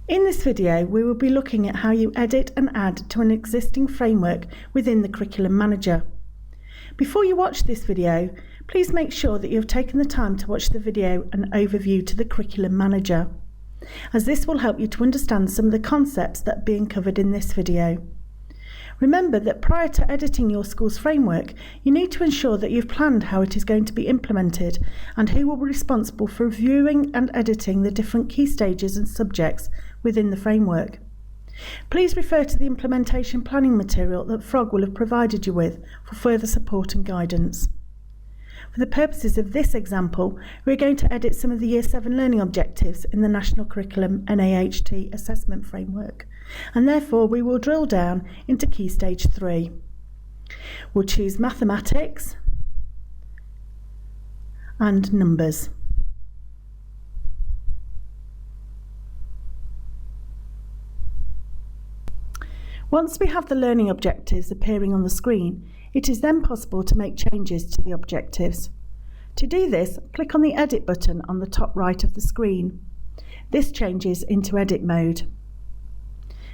In this video, we will be looking at how you edit and add to an existing framework within the Curriculum Manager. Before you watch this video, please make sure that you have taken the time to watch the video and overview to the Curriculum Manager, as this will help you to understand some of the concepts that are being covered in this video. Remember that prior to editing your school's framework, you need to ensure that you've planned how it is going to be implemented and who will be responsible for reviewing and editing the different key stages and subjects within the framework. Please refer to the implementation planning material that Frog will have provided you with for further support and guidance. For the purposes of this example, we're going to edit some of the Year 7 learning objectives in the National Curriculum NAHT Assessment Framework, and therefore we will drill down into Key Stage 3. We'll choose Mathematics and Numbers. Once we have the learning objectives appearing on the screen, it is then possible to make changes to the objectives. To do this, click on the Edit button on the top right of the screen. This changes into Edit mode.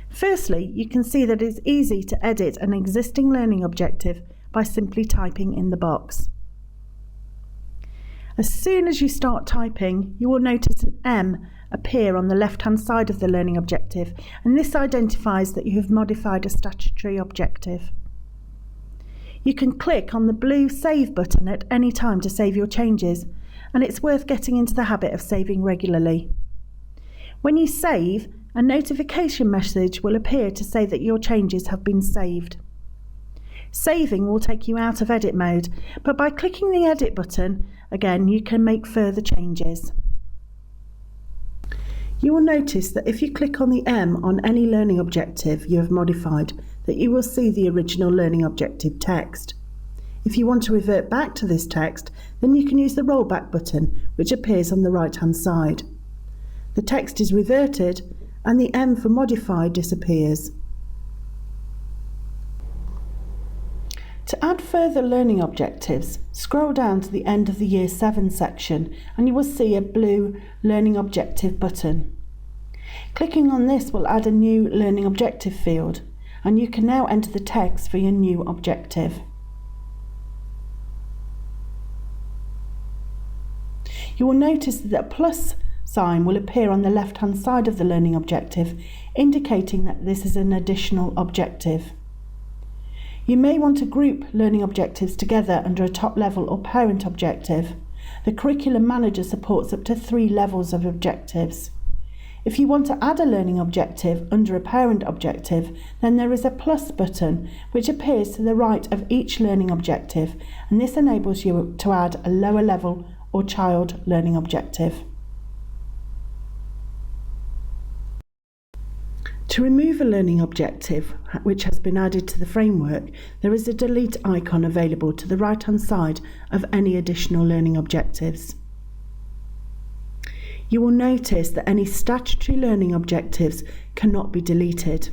Firstly, you can see that it is easy to edit an existing learning objective by simply typing in the box. As soon as you start typing, you will notice an M appear on the left-hand side of the learning objective, and this identifies that you have modified a statutory objective. You can click on the blue Save button at any time to save your changes, and it's worth getting into the habit of saving regularly. When you save, a notification message will appear to say that your changes have been saved. Saving will take you out of edit mode, but by clicking the Edit button, again, you can make further changes. You will notice that if you click on the M on any learning objective you have modified, that you will see the original learning objective text. If you want to revert back to this text, then you can use the Rollback button, which appears on the right-hand side. The text is reverted, and the M for Modify disappears. To add further learning objectives, scroll down to the end of the Year 7 section and you will see a blue Learning Objective button. Clicking on this will add a new Learning Objective field, and you can now enter the text for your new objective. You will notice that a plus sign will appear on the left-hand side of the learning objective, indicating that this is an additional objective. You may want to group learning objectives together under a top level or parent objective. The Curriculum Manager supports up to 3 levels of objectives. If you want to add a learning objective under a parent objective, then there is a plus button which appears to the right of each learning objective, and this enables you to add a lower level or child learning objective. To remove a learning objective which has been added to the framework, there is a delete icon available to the right-hand side of any additional learning objectives. You will notice that any statutory learning objectives cannot be deleted.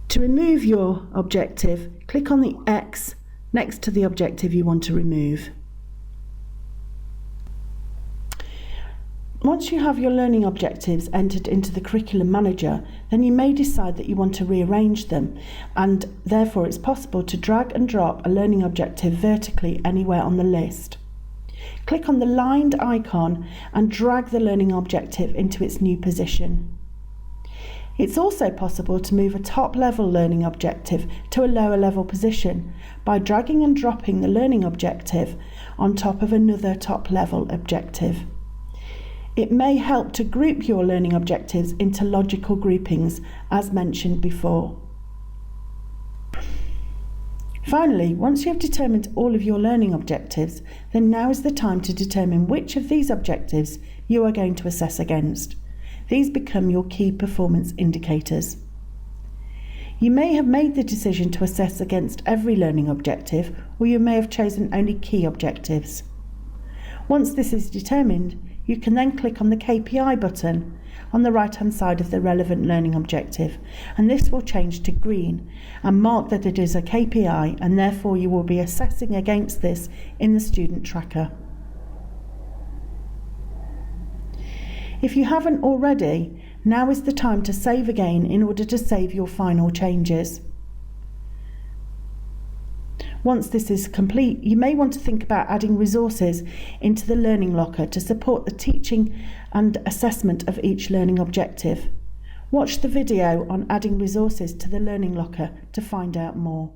To remove your objective, click on the X next to the objective you want to remove. Once you have your learning objectives entered into the Curriculum Manager, then you may decide that you want to rearrange them, and therefore it's possible to drag and drop a learning objective vertically anywhere on the list. Click on the lined icon and drag the learning objective into its new position. It's also possible to move a top-level learning objective to a lower-level position by dragging and dropping the learning objective on top of another top-level objective. It may help to group your learning objectives into logical groupings, as mentioned before. Finally, once you have determined all of your learning objectives, then now is the time to determine which of these objectives you are going to assess against. These become your key performance indicators. You may have made the decision to assess against every learning objective, or you may have chosen only key objectives. Once this is determined, you can then click on the KPI button on the right hand side of the relevant learning objective, and this will change to green and mark that it is a KPI, and therefore you will be assessing against this in the student tracker. If you haven't already, now is the time to save again in order to save your final changes. Once this is complete, you may want to think about adding resources into the Learning Locker to support the teaching and assessment of each learning objective. Watch the video on adding resources to the Learning Locker to find out more.